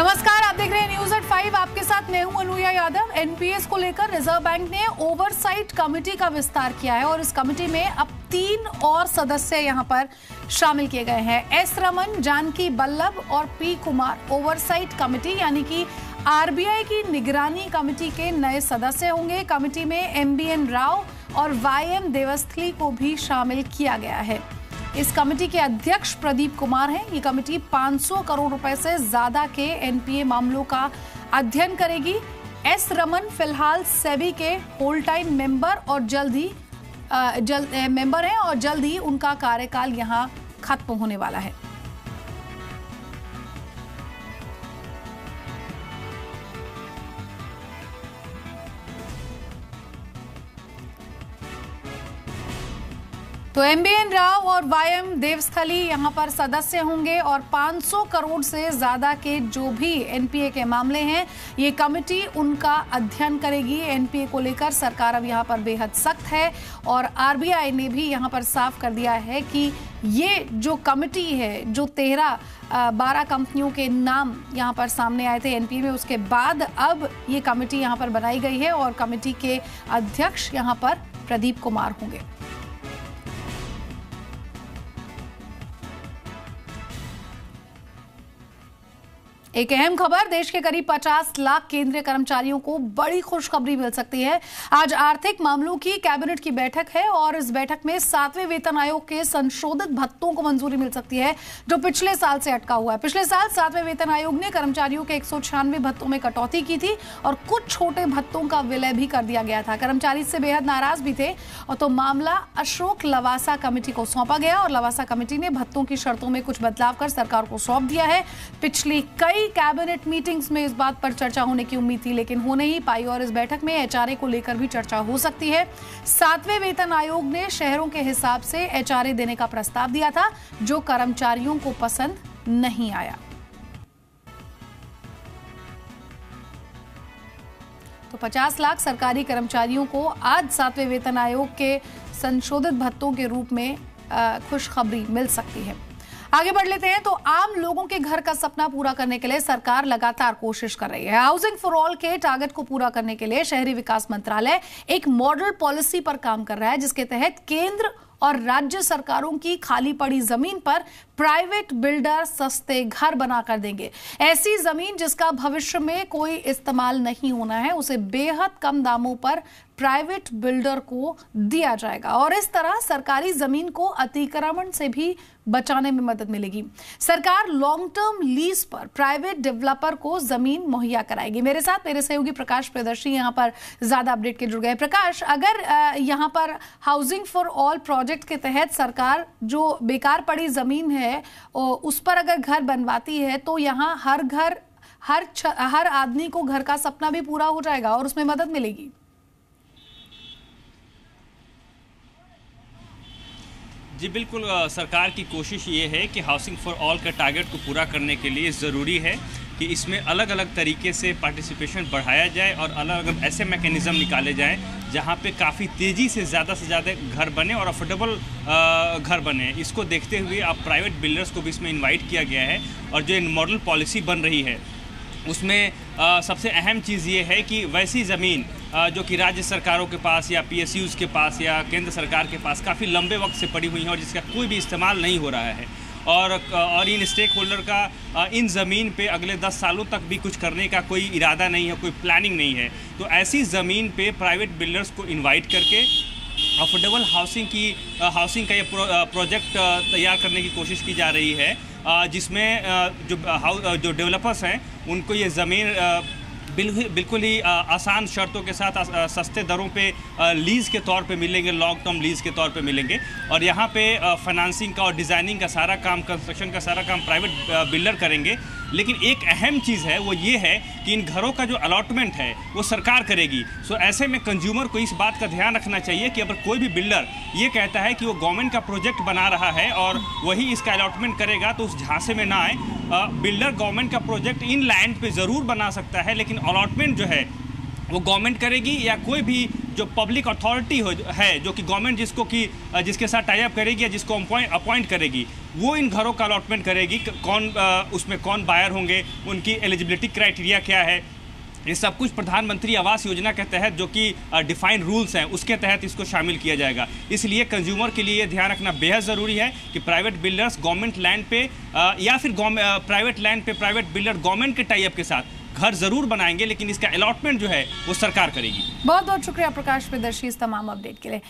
नमस्कार, आप देख रहे हैं न्यूज एट 5। आपके साथ मैं हूं अनुया यादव। एनपीएस को लेकर रिजर्व बैंक ने ओवरसाइट कमेटी का विस्तार किया है और इस कमेटी में अब 3 और सदस्य यहां पर शामिल किए गए हैं। एस रमन, जानकी बल्लभ और पी कुमार ओवरसाइट कमेटी यानी कि आरबीआई की निगरानी कमेटी के नए सदस्य होंगे। कमेटी में एमबीएन राव और वाईएम देवस्थली को भी शामिल किया गया है। इस कमेटी के अध्यक्ष प्रदीप कुमार हैं। ये कमेटी 500 करोड़ रुपए से ज्यादा के एनपीए मामलों का अध्ययन करेगी। एस रमन फिलहाल सेबी के होल टाइम मेंबर और जल्द ही उनका कार्यकाल यहां खत्म होने वाला है। तो एमबीएन राव और वाईएम देवस्थली यहां पर सदस्य होंगे और 500 करोड़ से ज्यादा के जो भी एनपीए के मामले हैं ये कमेटी उनका अध्ययन करेगी। एनपीए को लेकर सरकार अब यहां पर बेहद सख्त है और आरबीआई ने भी यहां पर साफ कर दिया है कि ये जो कमेटी है, जो 12 कंपनियों के नाम यहां पर सामने आए थे एनपीए में, उसके बाद अब ये कमेटी यहां पर बनाई गई है और कमेटी के अध्यक्ष यहां पर प्रदीप कुमार होंगे। एक अहम खबर, देश के करीब 50 लाख केंद्रीय कर्मचारियों को बड़ी खुशखबरी मिल सकती है। आज आर्थिक मामलों की कैबिनेट की बैठक है और इस बैठक में 7वें वेतन आयोग के संशोधित भत्तों को मंजूरी मिल सकती है जो पिछले साल से अटका हुआ है। पिछले साल 7वें वेतन आयोग ने कर्मचारियों के 196 भत्तों में कटौती की थी और कुछ छोटे भत्तों का विलय भी कर दिया गया था। कर्मचारी इससे बेहद नाराज भी थे और तो मामला अशोक लवासा कमेटी को सौंपा गया और लवासा कमेटी ने भत्तों की शर्तों में कुछ बदलाव कर सरकार को सौंप दिया है। पिछली कई कैबिनेट मीटिंग्स में इस बात पर चर्चा होने की उम्मीद थी लेकिन हो नहीं पाई और इस बैठक में एचआरए को लेकर भी चर्चा हो सकती है। 7वें वेतन आयोग ने शहरों के हिसाब से एचआरए देने का प्रस्ताव दिया था जो कर्मचारियों को पसंद नहीं आया। तो 50 लाख सरकारी कर्मचारियों को आज 7वें वेतन आयोग के संशोधित भत्तों के रूप में खुशखबरी मिल सकती है। आगे बढ़ लेते हैं। तो आम लोगों के घर का सपना पूरा करने के लिए सरकार लगातार कोशिश कर रही है। हाउसिंग फॉर ऑल के टारगेट को पूरा करने के लिए शहरी विकास मंत्रालय एक मॉडल पॉलिसी पर काम कर रहा है जिसके तहत केंद्र और राज्य सरकारों की खाली पड़ी जमीन पर प्राइवेट बिल्डर सस्ते घर बनाकर देंगे। ऐसी जमीन जिसका भविष्य में कोई इस्तेमाल नहीं होना है उसे बेहद कम दामों पर प्राइवेट बिल्डर को दिया जाएगा और इस तरह सरकारी जमीन को अतिक्रमण से भी बचाने में मदद मिलेगी। सरकार लॉन्ग टर्म लीज पर प्राइवेट डेवलपर को जमीन मुहैया कराएगी। मेरे साथ मेरे सहयोगी प्रकाश प्रियदर्शी यहां पर ज्यादा अपडेट के जुड़ गए। प्रकाश, अगर यहां पर हाउसिंग फॉर ऑल प्रोजेक्ट के तहत सरकार जो बेकार पड़ी जमीन है उस पर अगर घर बनवाती है तो यहां हर आदमी को घर का सपना भी पूरा हो जाएगा और उसमें मदद मिलेगी। जी बिल्कुल, सरकार की कोशिश ये है कि हाउसिंग फॉर ऑल के टारगेट को पूरा करने के लिए ज़रूरी है कि इसमें अलग अलग तरीके से पार्टिसिपेशन बढ़ाया जाए और अलग अलग ऐसे मैकेनिज़्म निकाले जाएं जहां पे काफ़ी तेज़ी से ज़्यादा घर बने और अफोर्डेबल घर बने। इसको देखते हुए अब प्राइवेट बिल्डर्स को भी इसमें इन्वाइट किया गया है और जो मॉडल पॉलिसी बन रही है उसमें सबसे अहम चीज़ ये है कि वैसी ज़मीन जो कि राज्य सरकारों के पास या पीएसयूज़ के पास या केंद्र सरकार के पास काफ़ी लंबे वक्त से पड़ी हुई हैं और जिसका कोई भी इस्तेमाल नहीं हो रहा है और इन स्टेक होल्डर का इन ज़मीन पे अगले 10 सालों तक भी कुछ करने का कोई इरादा नहीं है, कोई प्लानिंग नहीं है। तो ऐसी ज़मीन पे प्राइवेट बिल्डर्स को इन्वाइट करके अफोर्डेबल हाउसिंग का ये प्रोजेक्ट तैयार करने की कोशिश की जा रही है जिसमें जो डेवलपर्स हैं उनको ये ज़मीन बिल्कुल ही आसान शर्तों के साथ सस्ते दरों पे लीज़ के तौर पे मिलेंगे, लॉन्ग टर्म लीज़ के तौर पे मिलेंगे और यहाँ पे फाइनेंसिंग का और डिज़ाइनिंग का सारा काम, कंस्ट्रक्शन का सारा काम प्राइवेट बिल्डर करेंगे। लेकिन एक अहम चीज़ है वो ये है कि इन घरों का जो अलॉटमेंट है वो सरकार करेगी। सो ऐसे में कंज्यूमर को इस बात का ध्यान रखना चाहिए कि अगर कोई भी बिल्डर ये कहता है कि वो गवर्नमेंट का प्रोजेक्ट बना रहा है और वही इसका अलॉटमेंट करेगा तो उस झांसे में ना आए। बिल्डर गवर्नमेंट का प्रोजेक्ट इन लैंड पे ज़रूर बना सकता है लेकिन अलॉटमेंट जो है वो गवर्नमेंट करेगी या कोई भी जो पब्लिक अथॉरिटी है, जो कि गवर्नमेंट जिसके साथ टाई अप करेगी या जिसको अपॉइंट करेगी, वो इन घरों का अलॉटमेंट करेगी। उसमें कौन बायर होंगे, उनकी एलिजिबिलिटी क्राइटेरिया क्या है, ये सब कुछ प्रधानमंत्री आवास योजना के तहत, जो कि डिफाइंड रूल्स हैं, उसके तहत इसको शामिल किया जाएगा। इसलिए कंज्यूमर के लिए ये ध्यान रखना बेहद ज़रूरी है कि प्राइवेट बिल्डर्स गवर्नमेंट लैंड पे या फिर प्राइवेट लैंड पे प्राइवेट बिल्डर गवर्नमेंट के टाई अप के साथ घर जरूर बनाएंगे, लेकिन इसका अलॉटमेंट जो है वो सरकार करेगी। बहुत बहुत शुक्रिया प्रकाश प्रियदर्शी इस तमाम अपडेट के लिए।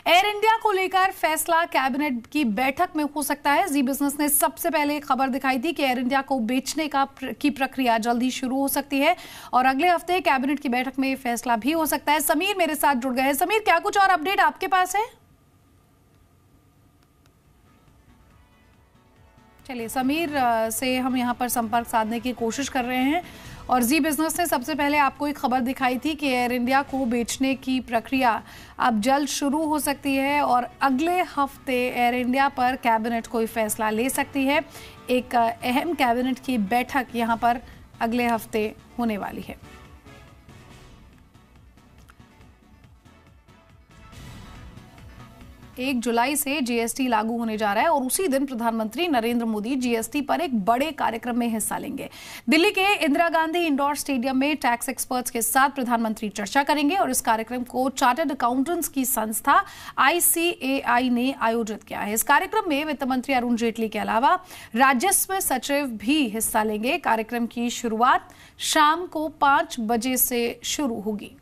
एयर इंडिया को लेकर फैसला कैबिनेट की बैठक में हो सकता है। जी बिजनेस ने सबसे पहले खबर दिखाई थी कि एयर इंडिया को बेचने की प्रक्रिया जल्दी शुरू हो सकती है और अगले हफ्ते कैबिनेट की बैठक में फैसला भी हो सकता है। समीर मेरे साथ जुड़ गए हैं। समीर, क्या कुछ और अपडेट आपके पास है? चलिए, समीर से हम यहाँ पर संपर्क साधने की कोशिश कर रहे हैं। और जी बिजनेस ने सबसे पहले आपको एक खबर दिखाई थी कि एयर इंडिया को बेचने की प्रक्रिया अब जल्द शुरू हो सकती है और अगले हफ्ते एयर इंडिया पर कैबिनेट कोई फैसला ले सकती है। एक अहम कैबिनेट की बैठक यहाँ पर अगले हफ्ते होने वाली है। 1 जुलाई से जीएसटी लागू होने जा रहा है और उसी दिन प्रधानमंत्री नरेंद्र मोदी जीएसटी पर एक बड़े कार्यक्रम में हिस्सा लेंगे। दिल्ली के इंदिरा गांधी इंडोर स्टेडियम में टैक्स एक्सपर्ट्स के साथ प्रधानमंत्री चर्चा करेंगे और इस कार्यक्रम को चार्टर्ड अकाउंटेंट्स की संस्था ICAI ने आयोजित किया है। इस कार्यक्रम में वित्त मंत्री अरुण जेटली के अलावा राजस्व सचिव भी हिस्सा लेंगे। कार्यक्रम की शुरुआत शाम को 5 बजे से शुरू होगी।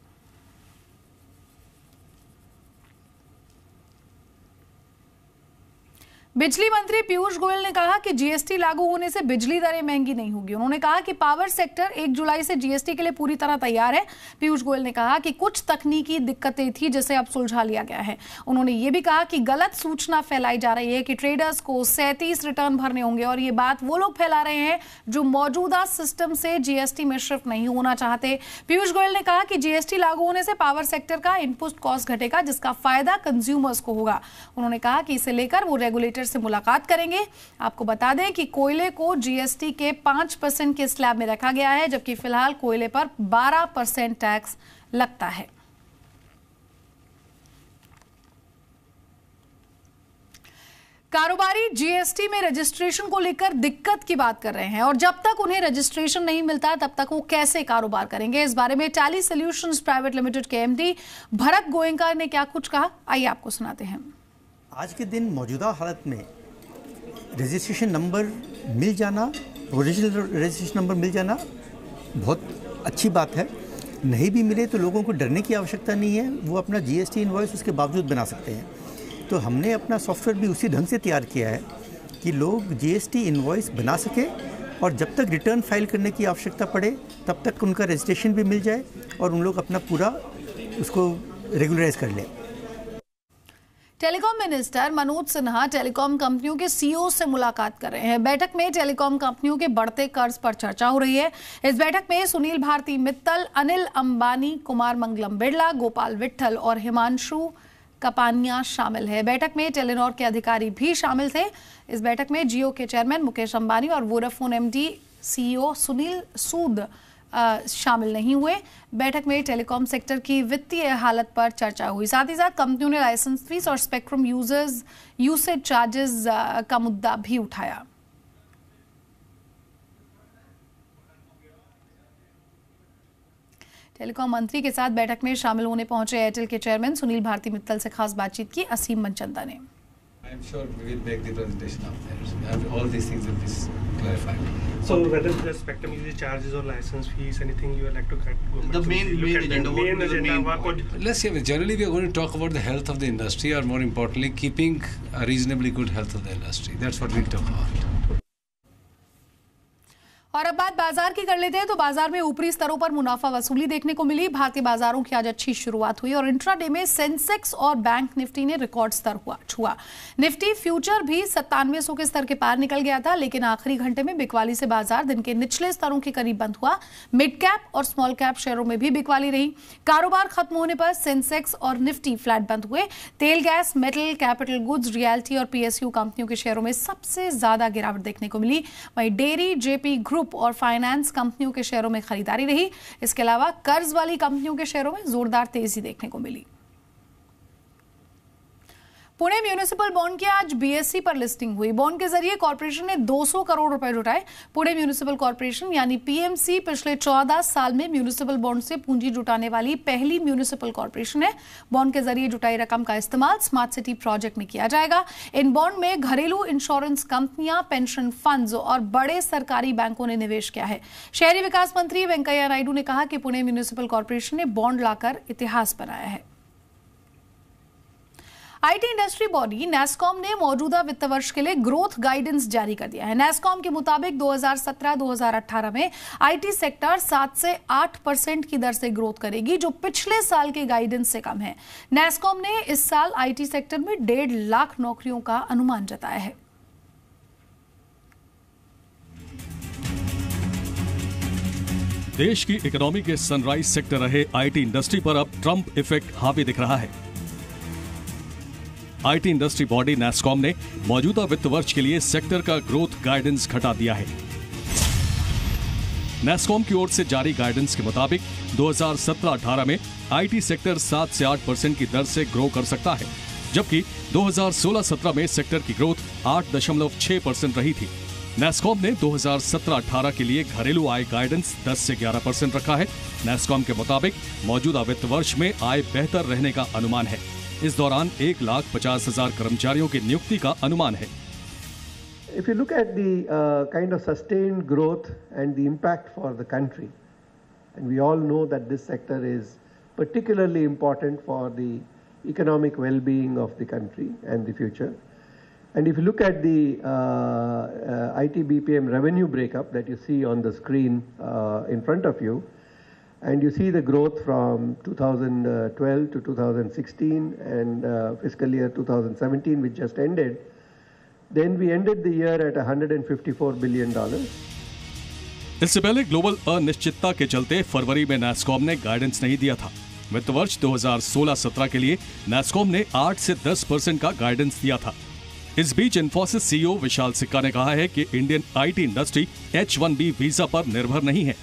बिजली मंत्री पीयूष गोयल ने कहा कि जीएसटी लागू होने से बिजली दरें महंगी नहीं होगी। उन्होंने कहा कि पावर सेक्टर 1 जुलाई से जीएसटी के लिए पूरी तरह तैयार है। पीयूष गोयल ने कहा कि कुछ तकनीकी दिक्कतें थी जिसे अब सुलझा लिया गया है। उन्होंने ये भी कहा कि गलत सूचना फैलाई जा रही है कि ट्रेडर्स को 37 रिटर्न भरने होंगे और ये बात वो लोग फैला रहे हैं जो मौजूदा सिस्टम से जीएसटी में शिफ्ट नहीं होना चाहते। पीयूष गोयल ने कहा कि जीएसटी लागू होने से पावर सेक्टर का इनपुट कॉस्ट घटेगा जिसका फायदा कंज्यूमर्स को होगा। उन्होंने कहा कि इसे लेकर वो रेगुलेटर से मुलाकात करेंगे। आपको बता दें कि कोयले को जीएसटी के 5% के स्लैब में रखा गया है, जबकि फिलहाल कोयले पर 12% टैक्स लगता है। कारोबारी जीएसटी में रजिस्ट्रेशन को लेकर दिक्कत की बात कर रहे हैं और जब तक उन्हें रजिस्ट्रेशन नहीं मिलता तब तक वो कैसे कारोबार करेंगे। इस बारे में टैली सॉल्यूशंस प्राइवेट लिमिटेड के MD भरत गोयंका ने क्या कुछ कहा, आइए आपको सुनाते हैं। आज के दिन मौजूदा हालत में रजिस्ट्रेशन नंबर मिल जाना, ओरिजिनल रजिस्ट्रेशन नंबर मिल जाना बहुत अच्छी बात है। नहीं भी मिले तो लोगों को डरने की आवश्यकता नहीं है, वो अपना जीएसटी इनवॉइस उसके बावजूद बना सकते हैं। तो हमने अपना सॉफ्टवेयर भी उसी ढंग से तैयार किया है कि लोग जीएसटी इनवॉइस बना सके और जब तक रिटर्न फाइल करने की आवश्यकता पड़े तब तक उनका रजिस्ट्रेशन भी मिल जाए और उन लोग अपना पूरा उसको रेगुलराइज कर लें। Telecom minister Manoj Sinha telecom कंपनियों के सीईओ से मुलाकात कर रहे हैं। बैठक में टेलीकॉम कंपनियों के बढ़ते कर्ज पर चर्चा हो रही है। इस बैठक में सुनील भारती मित्तल, अनिल अंबानी, कुमार मंगलम बिड़ला, गोपाल विट्ठल और हिमांशु कपानिया शामिल है। बैठक में टेलीनॉर के अधिकारी भी शामिल थे। इस बैठक में जियो के चेयरमैन मुकेश अंबानी और वोडाफोन MD CEO सुनील सूद शामिल नहीं हुए। बैठक में टेलीकॉम सेक्टर की वित्तीय हालत पर चर्चा हुई। साथ ही साथ कंपनियों ने लाइसेंस फीस और स्पेक्ट्रम यूसेज चार्जेस का मुद्दा भी उठाया। टेलीकॉम मंत्री के साथ बैठक में शामिल होने पहुंचे एयरटेल के चेयरमैन सुनील भारती मित्तल से खास बातचीत की असीम मनचंदा ने। I'm sure we will make the presentation up there. So we have all these things will be clarified. So whether the spectrum usage charges or license fees, anything you would like to cut? The main agenda. Let's say generally we are going to talk about the health of the industry, or more importantly, keeping a reasonably good health of the industry. That's what we'll talk about. और अब बात बाजार की कर लेते हैं। तो बाजार में ऊपरी स्तरों पर मुनाफा वसूली देखने को मिली। भारतीय बाजारों की आज अच्छी शुरुआत हुई और इंट्राडे में सेंसेक्स और बैंक निफ्टी ने रिकॉर्ड स्तर छुआ। निफ्टी फ्यूचर भी 9700 के स्तर के पार निकल गया था, लेकिन आखिरी घंटे में बिकवाली से बाजार दिन के निचले स्तरों के करीब बंद हुआ। मिड कैप और स्मॉल कैप शेयरों में भी बिकवाली रही। कारोबार खत्म होने पर सेंसेक्स और निफ्टी फ्लैट बंद हुए। तेल, gas, metal, capital goods, realty और PSU कंपनियों के शेयरों में सबसे ज्यादा गिरावट देखने को मिली। वहीं डेयरी, JP ग्रुप और फाइनेंस कंपनियों के शेयरों में खरीदारी रही। इसके अलावा कर्ज वाली कंपनियों के शेयरों में जोरदार तेजी देखने को मिली। पुणे म्यूनिसिपल बॉन्ड की आज बीएसई पर लिस्टिंग हुई। बॉन्ड के जरिए कॉर्पोरेशन ने 200 करोड़ रुपए जुटाए। पुणे म्यूनिसिपल कॉर्पोरेशन यानी पीएमसी पिछले 14 साल में म्यूनिसिपल बॉन्ड से पूंजी जुटाने वाली पहली म्यूनिसिपल कॉर्पोरेशन है। बॉन्ड के जरिए जुटाई रकम का इस्तेमाल स्मार्ट सिटी प्रोजेक्ट में किया जाएगा। इन बॉन्ड में घरेलू इंश्योरेंस कंपनियां, पेंशन फंड्स और बड़े सरकारी बैंकों ने निवेश किया है। शहरी विकास मंत्री वेंकैया नायडू ने कहा कि पुणे म्यूनिसिपल कॉर्पोरेशन ने बॉन्ड लाकर इतिहास बनाया है। आईटी इंडस्ट्री बॉडी नैस्कॉम ने मौजूदा वित्त वर्ष के लिए ग्रोथ गाइडेंस जारी कर दिया है। नैस्कॉम के मुताबिक 2017-2018 में आईटी सेक्टर 7 से 8% की दर से ग्रोथ करेगी, जो पिछले साल के गाइडेंस से कम है। नैस्कॉम ने इस साल आईटी सेक्टर में 1.5 लाख नौकरियों का अनुमान जताया है। देश की इकोनॉमी के सनराइज सेक्टर रहे आईटी इंडस्ट्री पर अब ट्रंप इफेक्ट हावी दिख रहा है। आईटी इंडस्ट्री बॉडी नैस्कॉम ने मौजूदा वित्त वर्ष के लिए सेक्टर का ग्रोथ गाइडेंस घटा दिया है। नैस्कॉम की ओर से जारी गाइडेंस के मुताबिक 2017-18 में आईटी सेक्टर 7 से 8% की दर से ग्रो कर सकता है, जबकि 2016-17 में सेक्टर की ग्रोथ 8.6% रही थी। नैस्कॉम ने 2017-18 के लिए घरेलू आय गाइडेंस 10 से 11% रखा है। नैस्कॉम के मुताबिक मौजूदा वित्त वर्ष में आय बेहतर रहने का अनुमान है। इस दौरान 1,50,000 कर्मचारियों की नियुक्ति का अनुमान है। If you look at the kind of sustained growth and the impact for the country, and we all know that this sector is particularly important for the economic well-being of the country and the future. And if you look at the IT BPM revenue breakup that you see on the screen in front of you, and you see the growth from 2012 to 2016 and fiscal year 2017 which just ended, then we ended the year at $154 billion. इससे पहले global अनिश्चितता के चलते फरवरी में NASSCOM ने guidance नहीं दिया था। वित्त वर्ष 2016-17 के लिए नैस्कॉम ने 8 से 10% का गाइडेंस दिया था। इस बीच इन्फोसिस सीईओ विशाल सिक्का ने कहा है कि Indian IT industry H-1B visa पर निर्भर नहीं है।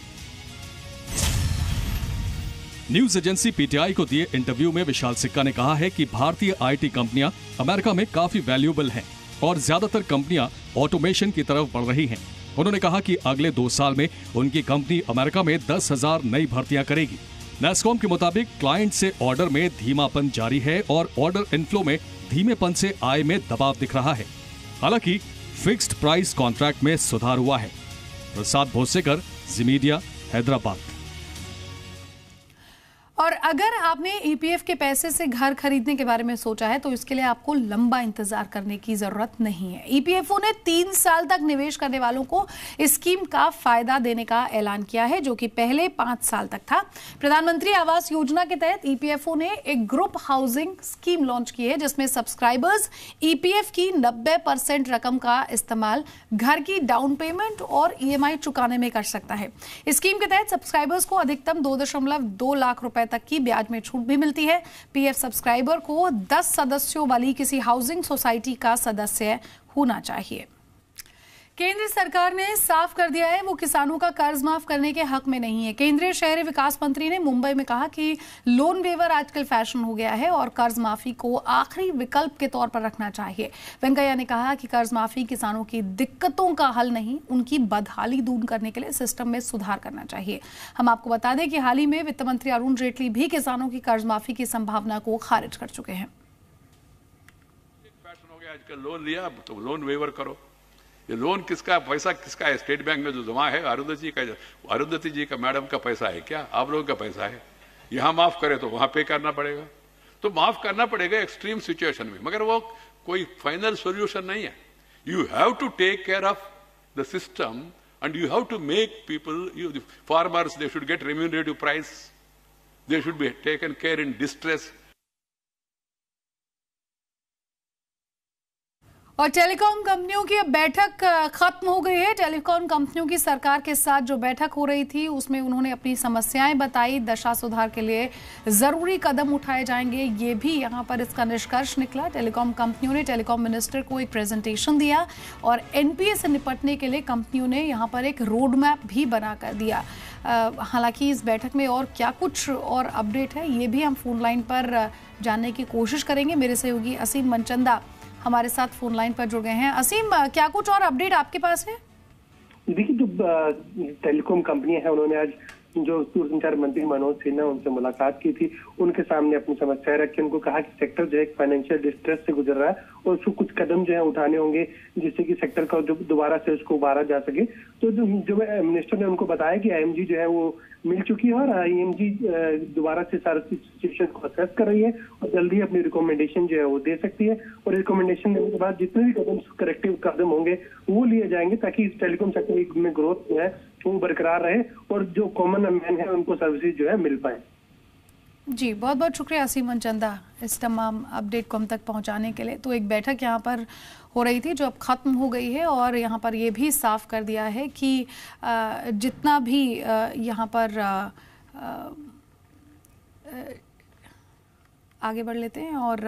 न्यूज एजेंसी पीटीआई को दिए इंटरव्यू में विशाल सिक्का ने कहा है कि भारतीय आईटी कंपनियां अमेरिका में काफी वैल्यूएबल हैं और ज्यादातर कंपनियां ऑटोमेशन की तरफ बढ़ रही हैं। उन्होंने कहा कि अगले 2 साल में उनकी कंपनी अमेरिका में 10,000 नई भर्तियां करेगी। नैस्कॉम के मुताबिक क्लाइंट से ऑर्डर में धीमापन जारी है और ऑर्डर इनफ्लो में धीमेपन से आय में दबाव दिख रहा है। हालांकि फिक्स्ड प्राइस कॉन्ट्रैक्ट में सुधार हुआ है। प्रसाद भोसेकर, जी मीडिया, हैदराबाद। और अगर आपने ईपीएफ के पैसे से घर खरीदने के बारे में सोचा है तो इसके लिए आपको लंबा इंतजार करने की जरूरत नहीं है। ईपीएफओ ने 3 साल तक निवेश करने वालों को इस स्कीम का फायदा देने का ऐलान किया है, जो कि पहले 5 साल तक था। प्रधानमंत्री आवास योजना के तहत ईपीएफओ ने एक ग्रुप हाउसिंग स्कीम लॉन्च की है, जिसमें सब्सक्राइबर्स ईपीएफ की 90% रकम का इस्तेमाल घर की डाउन पेमेंट और ईएमआई चुकाने में कर सकता है। इस स्कीम के तहत सब्सक्राइबर्स को अधिकतम 2.2 लाख रुपए तक की ब्याज में छूट भी मिलती है। पीएफ सब्सक्राइबर को 10 सदस्यों वाली किसी हाउसिंग सोसाइटी का सदस्य होना चाहिए। केंद्र सरकार ने साफ कर दिया है वो किसानों का कर्ज माफ करने के हक में नहीं है। केंद्रीय शहरी विकास मंत्री ने मुंबई में कहा कि लोन वेवर आजकल फैशन हो गया है और कर्ज माफी को आखिरी विकल्प के तौर पर रखना चाहिए। वेंकैया ने कहा कि कर्ज माफी किसानों की दिक्कतों का हल नहीं, उनकी बदहाली दूर करने के लिए सिस्टम में सुधार करना चाहिए। हम आपको बता दें कि हाल ही में वित्त मंत्री अरुण जेटली भी किसानों की कर्ज माफी की संभावना को खारिज कर चुके हैं। फैशन हो गया आजकल, लोन लिया तो लोन वेवर करो। ये लोन किसका, पैसा किसका है? स्टेट बैंक में जो जमा है अरुंधति जी का मैडम का पैसा है क्या? आप लोगों का पैसा है। यहां माफ करे तो वहां पे करना पड़ेगा, तो माफ करना पड़ेगा एक्सट्रीम सिचुएशन में, मगर वो कोई फाइनल सॉल्यूशन नहीं है। You have to take care of the system and you have to make people, farmers they should get remunerative price, they should be taken care in distress. और telecom कंपनियों की अब बैठक खत्म हो गई है। टेलीकॉम कंपनियों की सरकार के साथ जो बैठक हो रही थी उसमें उन्होंने अपनी समस्याएं बताई। दशा सुधार के लिए जरूरी कदम उठाए जाएंगे, ये भी यहां पर इसका निष्कर्ष निकला। टेलीकॉम कंपनियों ने टेलीकॉम मिनिस्टर को एक प्रेजेंटेशन दिया और एनपीए से निपटने के लिए कंपनियों ने यहां पर एक रोड मैप भी बनाकर दिया। हालांकि इस बैठक में और क्या कुछ और अपडेट है ये भी हम फोन लाइन पर जानने की कोशिश करेंगे। मेरे सहयोगी असीम मनचंदा हमारे साथ फोन लाइन पर जुड़ गए हैं। असीम, क्या कुछ और अपडेट आपके पास है? देखिए, जो टेलीकॉम कंपनियां हैं उन्होंने आज जो दूरसंचार मंत्री मनोज सिन्हा उनसे मुलाकात की थी, उनके सामने अपनी समस्याएं रखी। उनको कहा कि सेक्टर जो है फाइनेंशियल डिस्ट्रेस से गुजर रहा है और उसको कुछ कदम जो है उठाने होंगे जिससे कि सेक्टर का दोबारा से उसको उबारा जा सके। तो जो मिनिस्टर ने उनको बताया कि आईएमजी जो है वो मिल चुकी है और आईएमजी दोबारा से सारा सिचुएशन को असेस कर रही है और जल्दी अपनी रिकमेंडेशन जो है वो दे सकती है। और रिकमेंडेशन देने के बाद जितने भी कदम करेक्टिव कदम होंगे वो लिए जाएंगे ताकि इस टेलीकॉम सेक्टर में ग्रोथ जो है वो बरकरार रहे और जो कॉमन मैन है उनको सर्विसेज जो है मिल पाए। जी, बहुत बहुत शुक्रिया असीम मनचंदा इस तमाम अपडेट को हम तक पहुंचाने के लिए। तो एक बैठक यहाँ पर हो रही थी जो अब खत्म हो गई है और यहाँ पर ये भी साफ कर दिया है कि जितना भी यहाँ पर आगे बढ़ लेते हैं और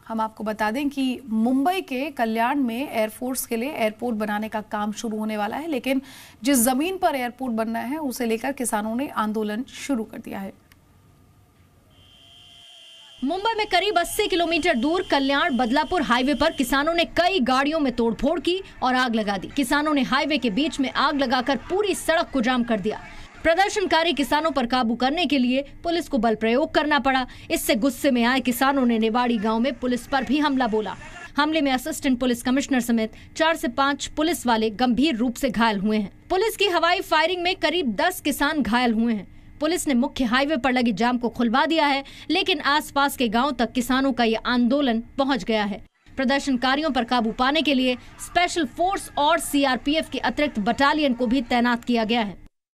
हम आपको बता दें कि मुंबई के कल्याण में एयरफोर्स के लिए एयरपोर्ट बनाने का काम शुरू होने वाला है, लेकिन जिस जमीन पर एयरपोर्ट बनना है उसे लेकर किसानों ने आंदोलन शुरू कर दिया है। मुंबई में करीब 80 किलोमीटर दूर कल्याण बदलापुर हाईवे पर किसानों ने कई गाड़ियों में तोड़फोड़ की और आग लगा दी। किसानों ने हाईवे के बीच में आग लगाकर पूरी सड़क को जाम कर दिया। प्रदर्शनकारी किसानों पर काबू करने के लिए पुलिस को बल प्रयोग करना पड़ा। इससे गुस्से में आए किसानों ने नेवाड़ी गांव में पुलिस पर भी हमला बोला। हमले में असिस्टेंट पुलिस कमिश्नर समेत 4 से 5 पुलिस वाले गंभीर रूप से घायल हुए हैं। पुलिस की हवाई फायरिंग में करीब 10 किसान घायल हुए हैं। पुलिस ने मुख्य हाईवे पर लगी जाम को खुलवा दिया है, लेकिन आसपास के गांव तक किसानों का ये आंदोलन पहुंच गया है। प्रदर्शनकारियों पर काबू पाने के लिए स्पेशल फोर्स और सीआरपीएफ की अतिरिक्त बटालियन को भी तैनात किया गया है।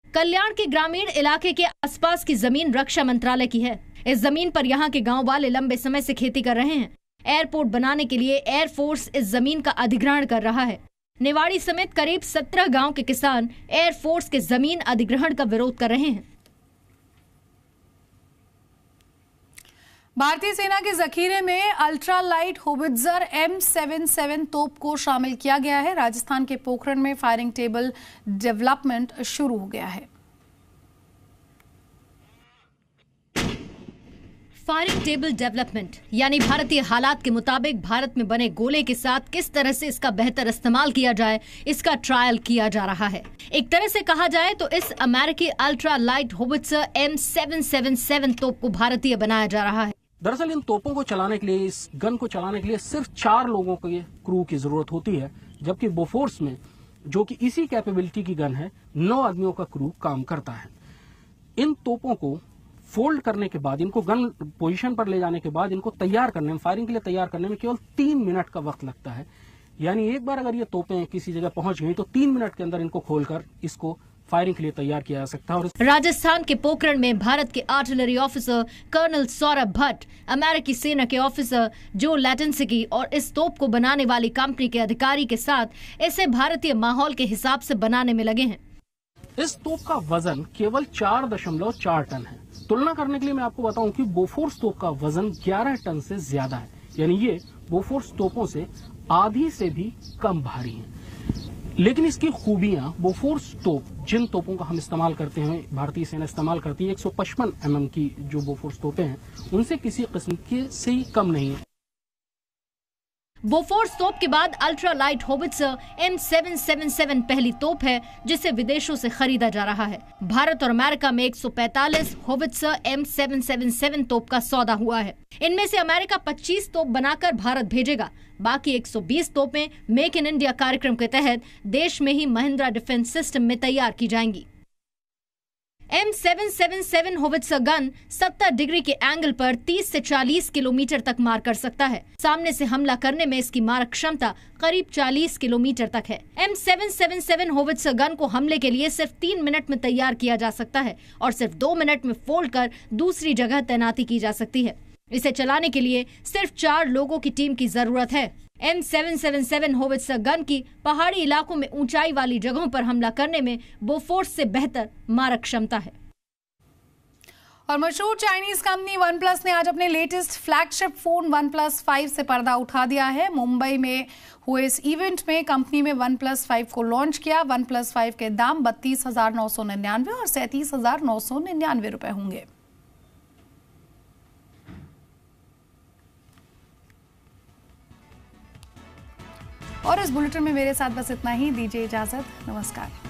कल्याण के ग्रामीण इलाके के आसपास की जमीन रक्षा मंत्रालय की है। इस जमीन पर यहाँ के गाँव वाले लंबे समय से खेती कर रहे हैं। एयरपोर्ट बनाने के लिए एयरफोर्स इस जमीन का अधिग्रहण कर रहा है। नेवाड़ी समेत करीब 17 गाँव के किसान एयरफोर्स के जमीन अधिग्रहण का विरोध कर रहे हैं। भारतीय सेना के जखीरे में अल्ट्रा लाइट होवित्जर M77 तोप को शामिल किया गया है। राजस्थान के पोखरण में फायरिंग टेबल डेवलपमेंट शुरू हो गया है। फायरिंग टेबल डेवलपमेंट यानी भारतीय हालात के मुताबिक भारत में बने गोले के साथ किस तरह से इसका बेहतर इस्तेमाल किया जाए, इसका ट्रायल किया जा रहा है। एक तरह से कहा जाए तो इस अमेरिकी अल्ट्रा लाइट होवित्जर M777 तोप को भारतीय बनाया जा रहा है। दरअसल इन तोपों को चलाने के लिए, इस गन को चलाने के लिए सिर्फ 4 लोगों को ये क्रू की जरूरत होती है, जबकि बोफोर्स में जो कि इसी कैपेबिलिटी की गन है 9 आदमियों का क्रू काम करता है। इन तोपों को फोल्ड करने के बाद, इनको गन पोजीशन पर ले जाने के बाद इनको तैयार करने में, फायरिंग के लिए तैयार करने में केवल 3 मिनट का वक्त लगता है। यानी एक बार अगर ये तोपें किसी जगह पहुंच गई तो 3 मिनट के अंदर इनको खोलकर इसको फायरिंग के लिए तैयार किया जा सकता है। और राजस्थान के पोखरण में भारत के artillery officer colonel Saurabh Bhatt, अमेरिकी सेना के ऑफिसर जो लैटेंसिकी और इस तोप को बनाने वाली कंपनी के अधिकारी के साथ इसे भारतीय माहौल के हिसाब से बनाने में लगे हैं। इस तोप का वजन केवल 4.4 टन है। तुलना करने के लिए मैं आपको बताऊं कि बोफोर्स तोप का वजन 11 टन से ज्यादा है। यानी ये बोफोर्स तोपों से आधी से भी कम भारी है। लेकिन इसकी खूबियां, बोफोर्स तोप, जिन तोपों का हम इस्तेमाल करते हैं, भारतीय सेना इस्तेमाल करती है, 155 mm की जो बोफोर्स तोपें हैं, उनसे किसी किस्म के से ही कम नहीं है। बोफोर्स तोप के बाद अल्ट्रा लाइट होवित्जर M777 पहली तोप है जिसे विदेशों से खरीदा जा रहा है। भारत और अमेरिका में 145 होवित्जर M777 तोप का सौदा हुआ है। इनमें से अमेरिका 25 तोप बनाकर भारत भेजेगा। बाकी 120 तोपें मेक इन इंडिया कार्यक्रम के तहत देश में ही महिंद्रा डिफेंस सिस्टम में तैयार की जाएंगी। M777 होवित्जर गन 70 डिग्री के एंगल पर 30 से 40 किलोमीटर तक मार कर सकता है। सामने से हमला करने में इसकी मारक क्षमता करीब 40 किलोमीटर तक है। M777 होवित्जर गन को हमले के लिए सिर्फ 3 मिनट में तैयार किया जा सकता है और सिर्फ 2 मिनट में फोल्ड कर दूसरी जगह तैनाती की जा सकती है। इसे चलाने के लिए सिर्फ 4 लोगों की टीम की जरूरत है। M777 होवित्जर गन की पहाड़ी इलाकों में ऊंचाई वाली जगहों पर हमला करने में बोफोर्स से बेहतर मारक क्षमता है। और मशहूर चाइनीज कंपनी OnePlus ने आज अपने लेटेस्ट फ्लैगशिप फोन OnePlus 5 से पर्दा उठा दिया है। मुंबई में हुए इस इवेंट में कंपनी में OnePlus 5 को लॉन्च किया। OnePlus 5 के दाम 32,999 और 37,999 रुपए होंगे। और इस बुलेटिन में मेरे साथ बस इतना ही। दीजिए इजाजत, नमस्कार।